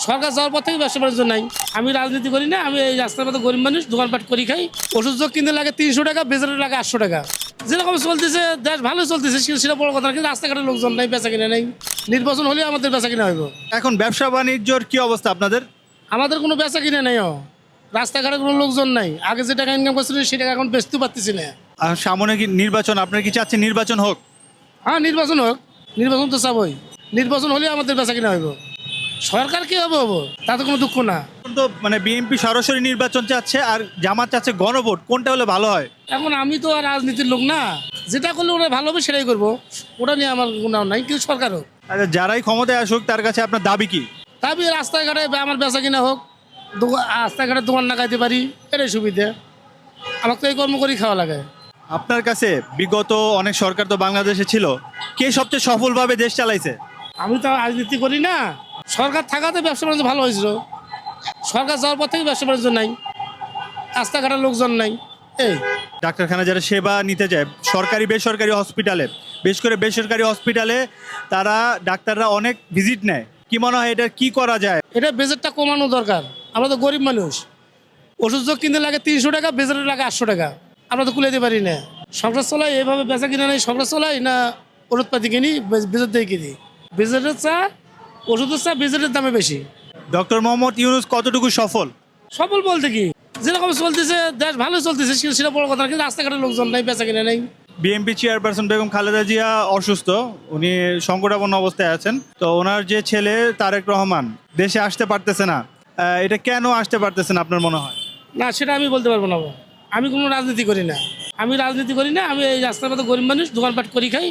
সরকার যাওয়ার পর থেকে ব্যবসা বাণিজ্য নাই। আমি রাজনীতি করি না, আমি এই রাস্তার মতো গরিব মানুষ, দোকানপাট করি খাই। ওষুধ কিনতে লাগে 300 টাকা, বেজারের লাগে 800 টাকা। যেরকম চলতেছে দেশ ভালো চলতেছে, সেটা বড় কথা না, কিন্তু রাস্তাঘাটের লোকজন নাই, বেচা কিনা নেই। নির্বাচন হলে আমাদের বেচা কিনা হইব। এখন ব্যবসা বাণিজ্যর কি অবস্থা আপনাদের? আমাদের কোনো বেচা কিনা নেই, রাস্তাঘাটে কোনো লোকজন নাই। আগে যে টাকা ইনকাম করছিল সে টাকা এখন বেচতে পারতেছি না। আর সামনে কি নির্বাচন, আপনার কি চাচ্ছেন নির্বাচন হোক? হ্যাঁ, নির্বাচন হোক, নির্বাচন তো চাবই। নির্বাচন হলে আমাদের বেচা কিনা হইব। সরকার কি হবো হবো, তাতে কোনো দুঃখ না। এখন তো মানে বিএনপি সরাসরি নির্বাচন চাচ্ছে আর জামাত চাচ্ছে গণভোট, কোনটা হলে ভালো হয়? এখন আমি তো আর রাজনীতির লোক না, যেটা করলে ওরা ভালো হবে সেটাই করবো, ওটা নিয়ে আমার কোনো নাই। কিন্তু সরকারও আচ্ছা, যারাই ক্ষমতায় আসুক তার কাছে আপনার দাবি কি? তবে রাস্তাঘাটে আমার বেচা কিনা হোক, রাস্তাঘাটে দোকান লাগাইতে পারি, এটাই সুবিধা। আমার তো এই কর্ম করেই খাওয়া লাগে। আপনার কাছে বিগত অনেক সরকার তো বাংলাদেশে ছিল, কে সবচেয়ে সফলভাবে দেশ চালাইছে? আমি তো রাজনীতি করি না, সরকার থাকাতে ব্যবসা বাণিজ্য ভালো হয়েছিল। সরকার যাওয়ার পর থেকে ব্যবসা বাণিজ্য নাই, রাস্তাঘাটের লোকজন নাই। এই ডাক্তারখানা যারা সেবা নিতে যায় সরকারি বেসরকারি হসপিটালে, বিশেষ করে বেসরকারি হসপিটালে তারা ডাক্তাররা অনেক ভিজিট নেয়, কি মনে হয় এটা কি করা যায়? এটা বেজেটটা কমানো দরকার। আমরা তো গরিব মানুষ, ওষুধ কিনতে লাগে 300 টাকা, বেজারের লাগে 800 টাকা। আমরা তো কুলাইতে পারি না। সংসার চলাই এভাবে বেচা কিনা নেই, সংসার চলাই না ওষুধপাতি কিনি, বেজার দিয়ে কিনি। বেজারের চা, ওষুধের চা বেজারের দামে বেশি। ডক্টর মোহাম্মদ ইউনূস কতটুকু সফল? সফল বলতে কি, যেরকম চলতেছে দেশ ভালো চলতেছে, সেটা বড় কথা না, কিন্তু রাস্তাঘাটের লোকজন নাই, বেচা কিনা নেই। বিএনপি চেয়ারপারসন বেগম খালেদা জিয়া অসুস্থ, উনি সংকটাপন্ন অবস্থায় আছেন। তো ওনার যে ছেলে তারেক রহমান দেশে আসতে পারতেছে না, এটা কেন আসতে পারতেছে না আপনার মনে হয়? না, সেটা আমি বলতে পারবো না। আমি কোনো রাজনীতি করি না, আমি এই রাস্তার মতো গরিব মানুষ, দোকানপাট করি খাই।